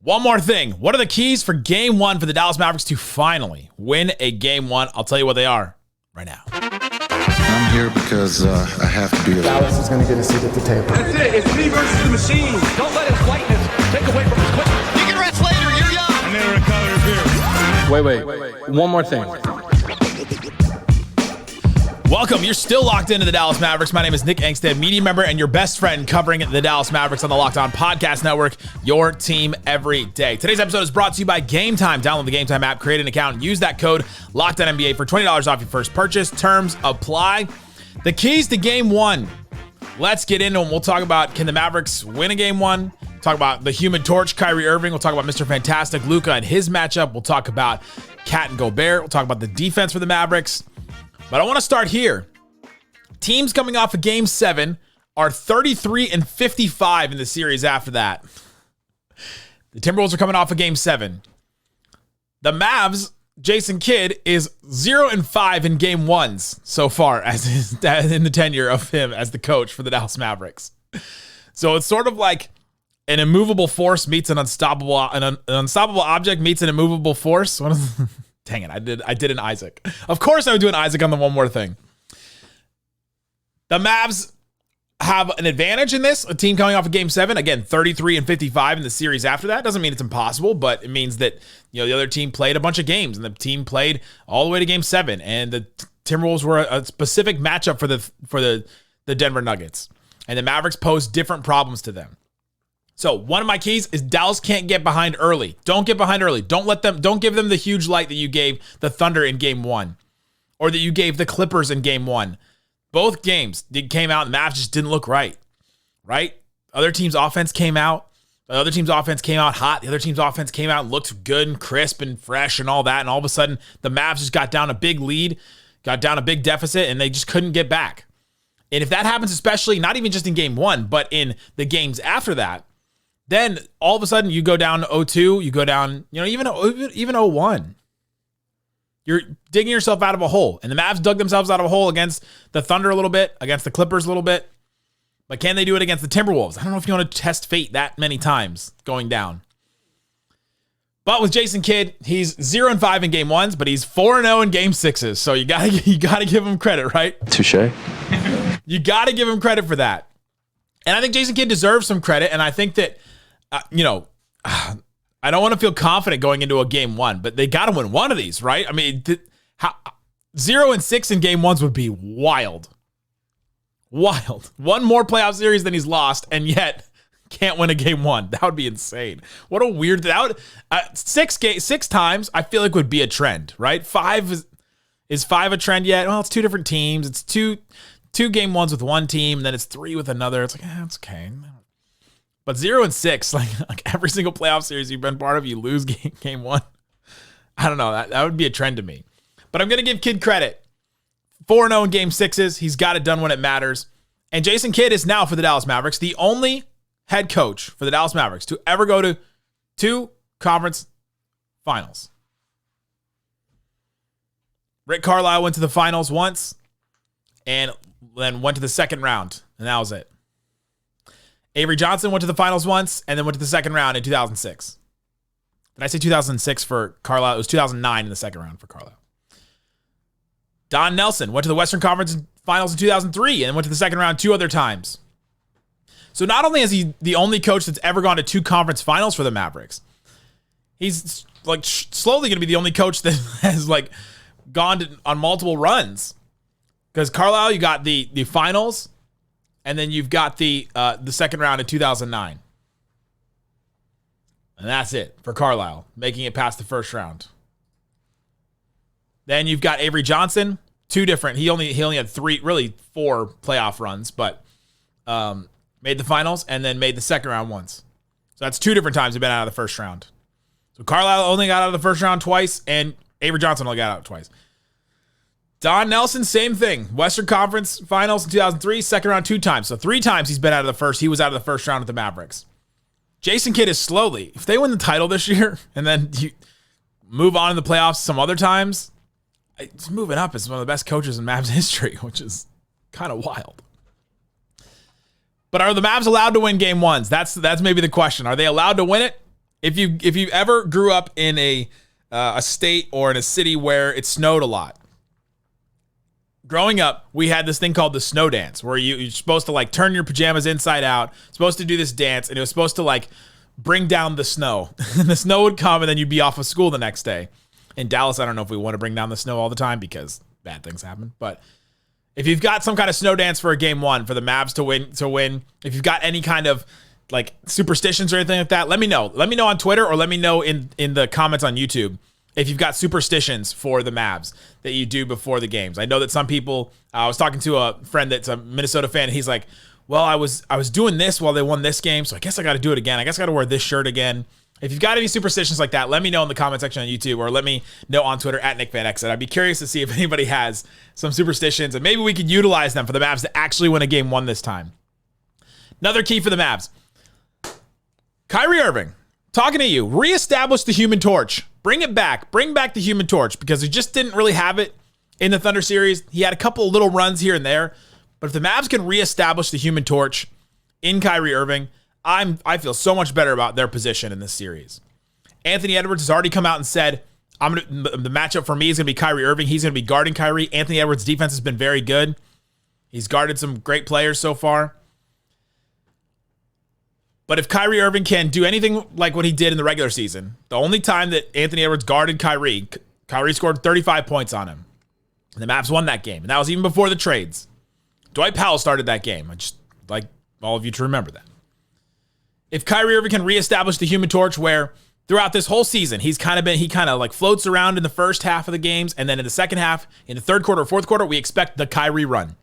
One more thing. What are the keys for game one for the Dallas Mavericks to finally win a game one? I'll tell you what they are right now. I'm here because I have to be here. Dallas is going to get a seat at the table. That's it. It's me versus the machine. Don't let his lightness take away from his quickness. You can rest later. You're young. I never recovered here. Wait. One more thing. Welcome. You're still locked into the Dallas Mavericks. My name is Nick Angstadt, media member and your best friend covering the Dallas Mavericks on the Locked On Podcast Network, your team every day. Today's episode is brought to you by Game Time. Download the Game Time app, create an account, and use that code LOCKEDONNBA for $20 off your first purchase. Terms apply. The keys to game one. Let's get into them. We'll talk about, can the Mavericks win a game one? Talk about the Human Torch, Kyrie Irving. We'll talk about Mr. Fantastic, Luka, and his matchup. We'll talk about Cat and Gobert. We'll talk about the defense for the Mavericks. But I want to start here. Teams coming off of Game 7 are 33-55 in the series after that. The Timberwolves are coming off of Game 7. The Mavs, Jason Kidd, is 0-5 in Game 1s so far as in the tenure of him as the coach for the Dallas Mavericks. So it's sort of like an immovable force meets an unstoppable object meets an immovable force. Dang it, I did an Isaac. Of course I would do an Isaac on the one more thing. The Mavs have an advantage in this. A team coming off of Game 7, again, 33-55 in the series after that. Doesn't mean it's impossible, but it means that, the other team played a bunch of games, and the team played all the way to Game 7, and the Timberwolves were a specific matchup for the Denver Nuggets, and the Mavericks posed different problems to them. So one of my keys is Dallas can't get behind early. Don't get behind early. Don't give them the huge light that you gave the Thunder in Game 1 or that you gave the Clippers in Game 1. Both games came out and the Mavs just didn't look right? Other team's offense came out. The other team's offense came out hot. The other team's offense came out and looked good and crisp and fresh and all that. And all of a sudden, the Mavs just got down a big lead, got down a big deficit, and they just couldn't get back. And if that happens, especially not even just in Game 1, but in the games after that, then all of a sudden you go down 0-2, you go down, even 0-1. You're digging yourself out of a hole. And the Mavs dug themselves out of a hole against the Thunder a little bit, against the Clippers a little bit. But can they do it against the Timberwolves? I don't know if you want to test fate that many times going down. But with Jason Kidd, he's 0-5 in Game 1s, but he's 4-0 in Game 6s. So you gotta give him credit, right? Touche. You gotta give him credit for that. And I think Jason Kidd deserves some credit. And I think that, I don't want to feel confident going into a Game 1, but they got to win one of these, right? I mean, 0-6 in Game 1s would be wild. Wild. One more playoff series than he's lost, and yet can't win a Game 1. That would be insane. What a weird... six times, I feel like would be a trend, right? Is 5 a trend yet? Well, it's two different teams. It's two Game 1s with one team, and then it's 3 with another. It's like, it's okay. But 0-6, like every single playoff series you've been part of, you lose game 1. I don't know. That would be a trend to me. But I'm going to give Kidd credit. 4-0 in Game 6s. He's got it done when it matters. And Jason Kidd is now, for the Dallas Mavericks, the only head coach for the Dallas Mavericks to ever go to 2 conference finals. Rick Carlisle went to the finals once and then went to the second round, and that was it. Avery Johnson went to the finals once and then went to the second round in 2006. Did I say 2006 for Carlisle? It was 2009 in the second round for Carlisle. Don Nelson went to the Western Conference Finals in 2003 and went to the second round 2 other times. So not only is he the only coach that's ever gone to 2 conference finals for the Mavericks, he's slowly going to be the only coach that has gone on multiple runs. Because Carlisle, you got the finals, and then you've got the second round in 2009. And that's it for Carlisle, making it past the first round. Then you've got Avery Johnson, 2 different. He only had 4 playoff runs, but made the finals and then made the second round once. So that's 2 different times he's been out of the first round. So Carlisle only got out of the first round twice, and Avery Johnson only got out twice. Don Nelson, same thing. Western Conference Finals in 2003, second round 2 times. So 3 times he's been out of the first. He was out of the first round with the Mavericks. Jason Kidd is slowly, if they win the title this year and then you move on in the playoffs some other times, it's moving up as one of the best coaches in Mavs history, which is kind of wild. But are the Mavs allowed to win Game 1s? That's maybe the question. Are they allowed to win it? If you ever grew up in a state or in a city where it snowed a lot, growing up, we had this thing called the snow dance, where you're supposed to like turn your pajamas inside out, supposed to do this dance, and it was supposed to like bring down the snow. And the snow would come, and then you'd be off of school the next day. In Dallas, I don't know if we want to bring down the snow all the time because bad things happen. But if you've got some kind of snow dance for a game one for the Mavs to win, if you've got any kind of like superstitions or anything like that, let me know. Let me know on Twitter, or let me know in the comments on YouTube if you've got superstitions for the Mavs that you do before the games. I know that some people, I was talking to a friend that's a Minnesota fan, and he's like, well, I was doing this while they won this game, so I guess I got to do it again. I guess I got to wear this shirt again. If you've got any superstitions like that, let me know in the comment section on YouTube, or let me know on Twitter at NickVanExit. I'd be curious to see if anybody has some superstitions, and maybe we could utilize them for the Mavs to actually win a game one this time. Another key for the Mavs. Kyrie Irving, talking to you, reestablish the Human Torch. Bring it back. Bring back the Human Torch, because he just didn't really have it in the Thunder series. He had a couple of little runs here and there, but if the Mavs can reestablish the Human Torch in Kyrie Irving, I feel so much better about their position in this series. Anthony Edwards has already come out and said, the matchup for me is going to be Kyrie Irving. He's going to be guarding Kyrie. Anthony Edwards' defense has been very good. He's guarded some great players so far. But if Kyrie Irving can do anything like what he did in the regular season, the only time that Anthony Edwards guarded Kyrie scored 35 points on him. And the Mavs won that game. And that was even before the trades. Dwight Powell started that game. I just like all of you to remember that. If Kyrie Irving can reestablish the Human Torch, where throughout this whole season, he kind of like floats around in the first half of the games, and then in the second half, in the third quarter, fourth quarter, we expect the Kyrie run.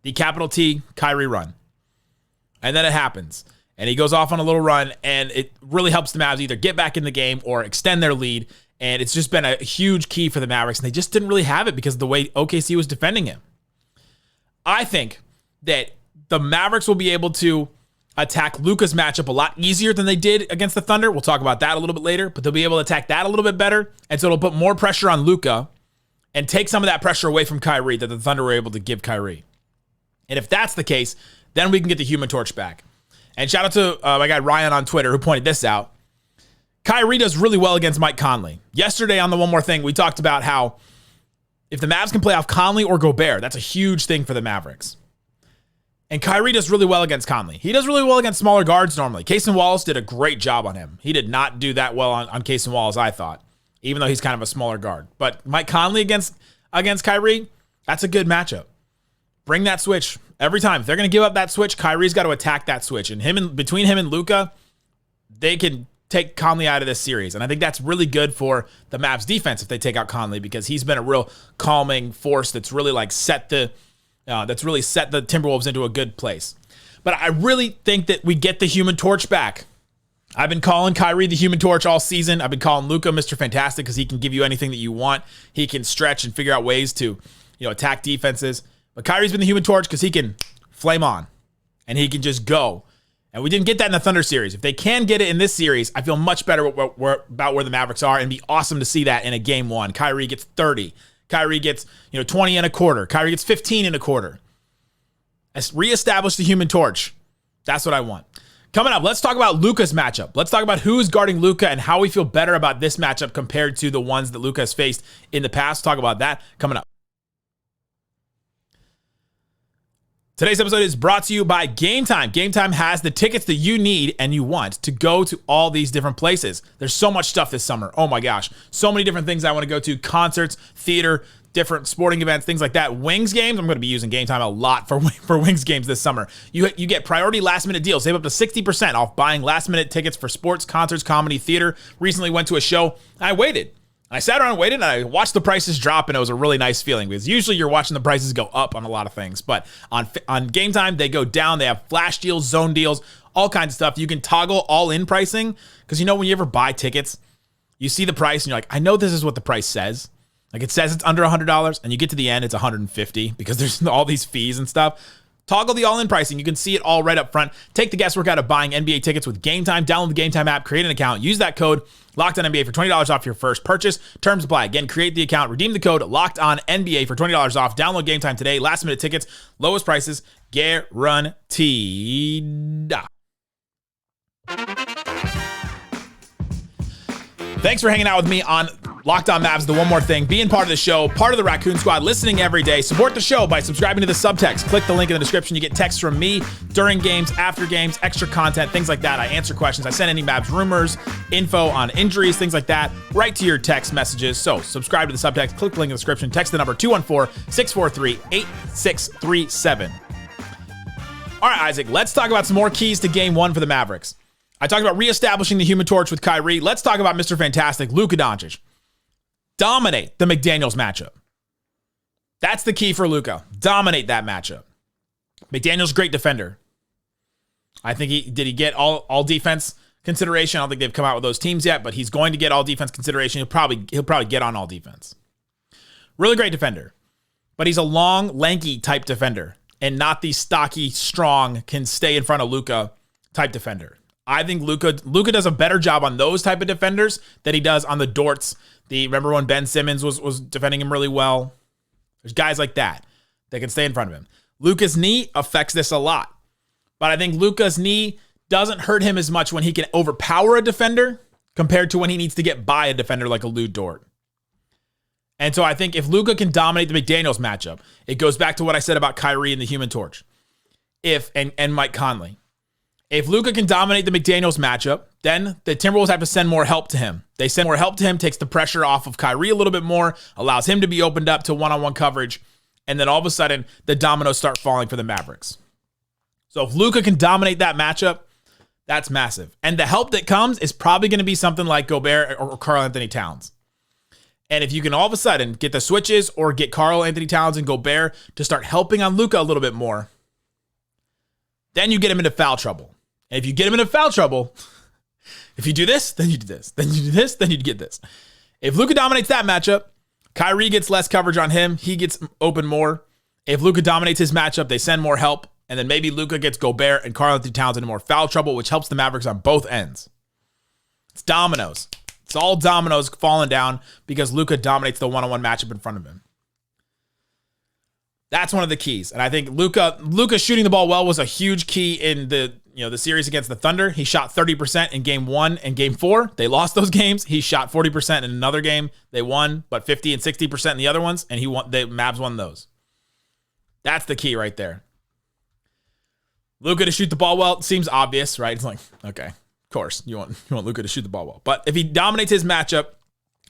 The capital T, Kyrie run. And then it happens. And he goes off on a little run, and it really helps the Mavs either get back in the game or extend their lead. And it's just been a huge key for the Mavericks, and they just didn't really have it because of the way OKC was defending him. I think that the Mavericks will be able to attack Luka's matchup a lot easier than they did against the Thunder. We'll talk about that a little bit later, but they'll be able to attack that a little bit better. And so it'll put more pressure on Luka and take some of that pressure away from Kyrie that the Thunder were able to give Kyrie. And if that's the case, then we can get the Human Torch back. And shout out to my guy Ryan on Twitter, who pointed this out. Kyrie does really well against Mike Conley. Yesterday on the One More Thing, we talked about how if the Mavs can play off Conley or Gobert, that's a huge thing for the Mavericks. And Kyrie does really well against Conley. He does really well against smaller guards normally. Cason Wallace did a great job on him. He did not do that well on Cason Wallace, I thought, even though he's kind of a smaller guard. But Mike Conley against Kyrie, that's a good matchup. Bring that switch every time. If they're going to give up that switch, Kyrie's got to attack that switch. And between him and Luka, they can take Conley out of this series. And I think that's really good for the Mavs defense if they take out Conley, because he's been a real calming force that's really like set the Timberwolves into a good place. But I really think that we get the Human Torch back. I've been calling Kyrie the Human Torch all season. I've been calling Luka Mr. Fantastic because he can give you anything that you want. He can stretch and figure out ways to, attack defenses. But Kyrie's been the Human Torch because he can flame on and he can just go. And we didn't get that in the Thunder series. If they can get it in this series, I feel much better about where the Mavericks are, and it'd be awesome to see that in a game one. Kyrie gets 30. Kyrie gets 20 and a quarter. Kyrie gets 15 and a quarter. Let's reestablish the Human Torch. That's what I want. Coming up, let's talk about Luka's matchup. Let's talk about who's guarding Luka and how we feel better about this matchup compared to the ones that Luka has faced in the past. Talk about that coming up. Today's episode is brought to you by Game Time. Game Time has the tickets that you need and you want to go to all these different places. There's so much stuff this summer. Oh my gosh. So many different things I want to go to. Concerts, theater, different sporting events, things like that. Wings games. I'm going to be using Game Time a lot for Wings games this summer. You get priority last minute deals. Save up to 60% off buying last minute tickets for sports, concerts, comedy, theater. Recently went to a show. I waited. I sat around and waited, and I watched the prices drop, and it was a really nice feeling, because usually you're watching the prices go up on a lot of things, but on Game Time, they go down. They have flash deals, zone deals, all kinds of stuff. You can toggle all-in pricing, because when you ever buy tickets, you see the price, and you're like, I know this is what the price says. Like, it says it's under $100, and you get to the end, it's $150, because there's all these fees and stuff. Toggle the all-in pricing. You can see it all right up front. Take the guesswork out of buying NBA tickets with Game Time. Download the Game Time app, create an account, use that code LOCKEDONNBA for $20 off your first purchase. Terms apply. Again, create the account, redeem the code LOCKEDONNBA for $20 off. Download Game Time today. Last minute tickets, lowest prices guaranteed. Thanks for hanging out with me on Locked On Mavs, the One More Thing, being part of the show, part of the Raccoon Squad, listening every day. Support the show by subscribing to the subtext. Click the link in the description. You get texts from me during games, after games, extra content, things like that. I answer questions. I send any Mavs rumors, info on injuries, things like that, right to your text messages. So subscribe to the subtext. Click the link in the description. Text the number 214-643-8637. All right, Isaac, let's talk about some more keys to Game 1 for the Mavericks. I talked about reestablishing the Human Torch with Kyrie. Let's talk about Mr. Fantastic, Luka Doncic. Dominate the McDaniels matchup. That's the key for Luka. Dominate that matchup. McDaniels, great defender. I think he get all defense consideration. I don't think they've come out with those teams yet, but he's going to get all defense consideration. He'll probably get on all defense. Really great defender. But he's a long, lanky type defender and not the stocky, strong, can stay in front of Luka type defender. I think Luka does a better job on those type of defenders than he does on the Dorts. Remember when Ben Simmons was defending him really well? There's guys like that can stay in front of him. Luka's knee affects this a lot. But I think Luka's knee doesn't hurt him as much when he can overpower a defender compared to when he needs to get by a defender like a Lou Dort. And so I think if Luka can dominate the McDaniels matchup, it goes back to what I said about Kyrie and the Human Torch. And Mike Conley. If Luka can dominate the McDaniels matchup, then the Timberwolves have to send more help to him. They send more help to him, takes the pressure off of Kyrie a little bit more, allows him to be opened up to one-on-one coverage, and then all of a sudden, the dominoes start falling for the Mavericks. So if Luka can dominate that matchup, that's massive. And the help that comes is probably going to be something like Gobert or Karl-Anthony Towns. And if you can all of a sudden get the switches or get Karl-Anthony Towns and Gobert to start helping on Luka a little bit more, then you get him into foul trouble. And if you get him into foul trouble, if you do this, then you do this. Then you do this, then you get this. If Luka dominates that matchup, Kyrie gets less coverage on him. He gets open more. If Luka dominates his matchup, they send more help. And then maybe Luka gets Gobert and Karl-Anthony Towns into more foul trouble, which helps the Mavericks on both ends. It's dominoes. It's all dominoes falling down because Luka dominates the one-on-one matchup in front of him. That's one of the keys. And I think Luka shooting the ball well was a huge key in the series against the Thunder. He shot 30% in game 1 and game 4. They lost those games. He shot 40% in another game. They won, but 50 and 60% in the other ones, and the Mavs won those. That's the key right there. Luka to shoot the ball well, it seems obvious, right? It's like, okay, of course, you want Luka to shoot the ball well. But if he dominates his matchup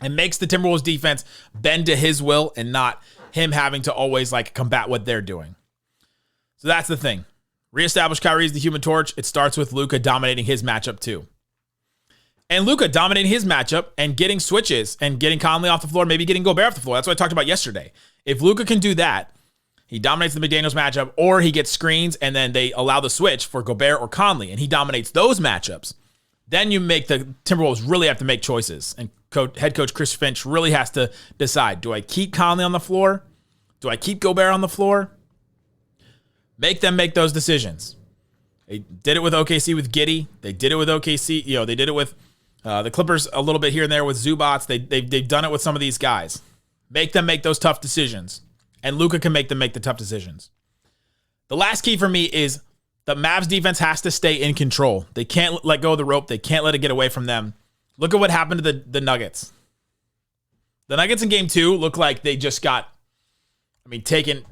and makes the Timberwolves defense bend to his will and not him having to always combat what they're doing. So that's the thing. Reestablish Kyrie as the Human Torch. It starts with Luka dominating his matchup too. And Luka dominating his matchup and getting switches and getting Conley off the floor, maybe getting Gobert off the floor. That's what I talked about yesterday. If Luka can do that, he dominates the McDaniels matchup, or he gets screens and then they allow the switch for Gobert or Conley, and he dominates those matchups, then you make the Timberwolves really have to make choices. And head coach Chris Finch really has to decide, do I keep Conley on the floor? Do I keep Gobert on the floor? Make them make those decisions. They did it with OKC with Giddey. They did it with OKC. They did it with the Clippers a little bit here and there with Zubats. They've done it with some of these guys. Make them make those tough decisions. And Luka can make them make the tough decisions. The last key for me is the Mavs defense has to stay in control. They can't let go of the rope. They can't let it get away from them. Look at what happened to the Nuggets. The Nuggets in game 2 look like they just got, taken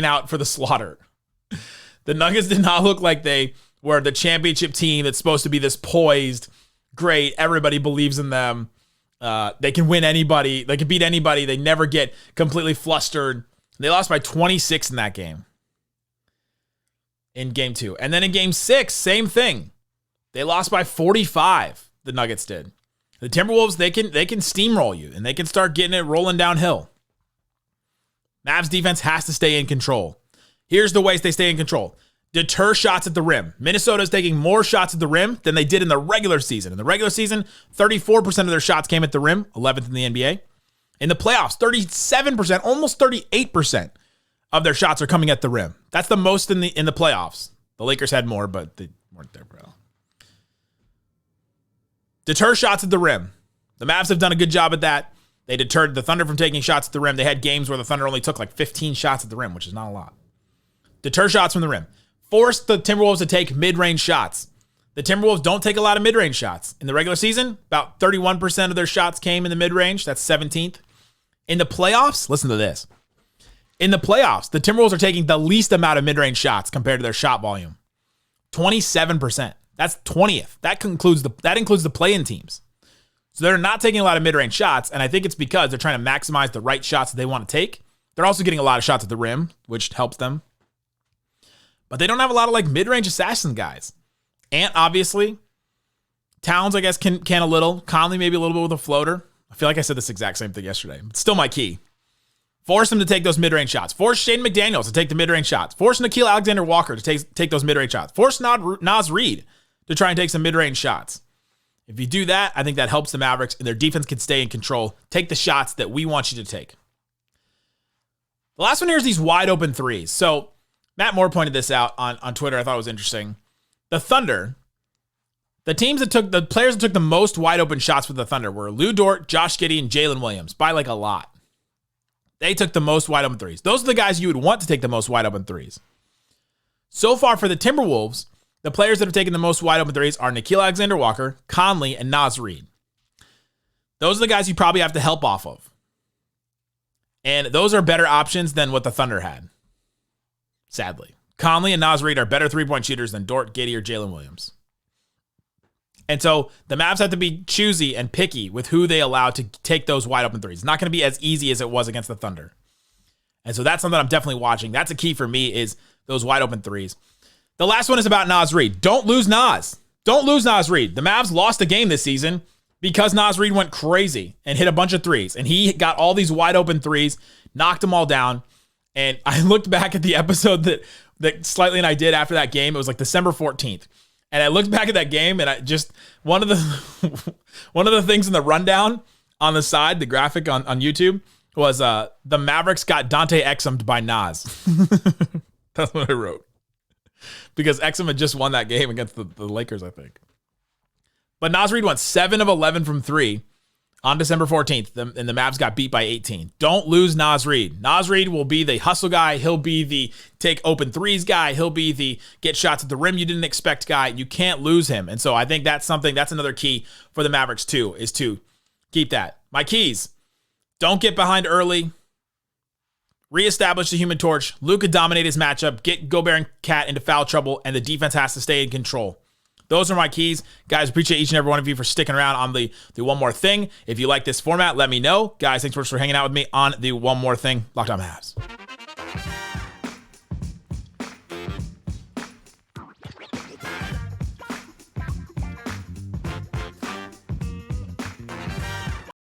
out for the slaughter. The Nuggets did not look like they were the championship team that's supposed to be this poised, great, everybody believes in them. They can win anybody. They can beat anybody. They never get completely flustered. They lost by 26 in that game. In game 2. And then in game 6, same thing. They lost by 45, the Nuggets did. The Timberwolves, they can steamroll you, and they can start getting it rolling downhill. Mavs defense has to stay in control. Here's the ways they stay in control. Deter shots at the rim. Minnesota's taking more shots at the rim than they did in the regular season. In the regular season, 34% of their shots came at the rim, 11th in the NBA. In the playoffs, 37%, almost 38% of their shots are coming at the rim. That's the most in the playoffs. The Lakers had more, but they weren't there, bro. Deter shots at the rim. The Mavs have done a good job at that. They deterred the Thunder from taking shots at the rim. They had games where the Thunder only took 15 shots at the rim, which is not a lot. Deter shots from the rim. Force the Timberwolves to take mid-range shots. The Timberwolves don't take a lot of mid-range shots. In the regular season, about 31% of their shots came in the mid-range. That's 17th. In the playoffs, listen to this. In the playoffs, the Timberwolves are taking the least amount of mid-range shots compared to their shot volume. 27%. That's 20th. That includes the play-in teams. So they're not taking a lot of mid-range shots, and I think it's because they're trying to maximize the right shots that they want to take. They're also getting a lot of shots at the rim, which helps them. But they don't have a lot of like mid-range assassin guys. Ant, obviously. Towns, I guess, can a little. Conley, maybe a little bit with a floater. I feel like I said this exact same thing yesterday. It's still my key. Force him to take those mid-range shots. Force Shaden McDaniels to take the mid-range shots. Force Nickeil Alexander-Walker to take those mid-range shots. Force Naz Reid to try and take some mid-range shots. If you do that, I think that helps the Mavericks, and their defense can stay in control. Take the shots that we want you to take. The last one here is these wide-open threes. So Matt Moore pointed this out on Twitter. I thought it was interesting. The Thunder, the players that took the most wide-open shots with the Thunder were Lou Dort, Josh Giddey, and Jalen Williams by like a lot. They took the most wide-open threes. Those are the guys you would want to take the most wide-open threes. So far for the Timberwolves, the players that have taken the most wide-open threes are Nickeil Alexander-Walker, Conley, and Naz Reid. Those are the guys you probably have to help off of. And those are better options than what the Thunder had, sadly. Conley and Naz Reid are better three-point shooters than Dort, Giddey, or Jalen Williams. And so the Mavs have to be choosy and picky with who they allow to take those wide-open threes. It's not going to be as easy as it was against the Thunder. And so that's something I'm definitely watching. That's a key for me is those wide-open threes. The last one is about Naz Reid. Don't lose Naz. Don't lose Naz Reid. The Mavs lost a game this season because Naz Reid went crazy and hit a bunch of threes. And he got all these wide-open threes, knocked them all down. And I looked back at the episode that Slightly and I did after that game. It was like December 14th. And I looked back at that game, and I just one of the things in the rundown on the side, the graphic on YouTube, was the Mavericks got Dante Exumed by Naz. That's what I wrote. Because Exum had just won that game against the Lakers, I think. But Naz Reid went 7 of 11 from 3 on December 14th, and the Mavs got beat by 18. Don't lose Naz Reid. Naz Reid will be the hustle guy. He'll be the take open threes guy. He'll be the get shots at the rim you didn't expect guy. You can't lose him. And so I think that's another key for the Mavericks too, is to keep that. My keys: don't get behind early. Reestablish the Human Torch. Luka dominate his matchup. Get Gobert and Cat into foul trouble, and the defense has to stay in control. Those are my keys. Guys, appreciate each and every one of you for sticking around on the One More Thing. If you like this format, let me know. Guys, thanks for hanging out with me on the One More Thing. Locked On Mavs.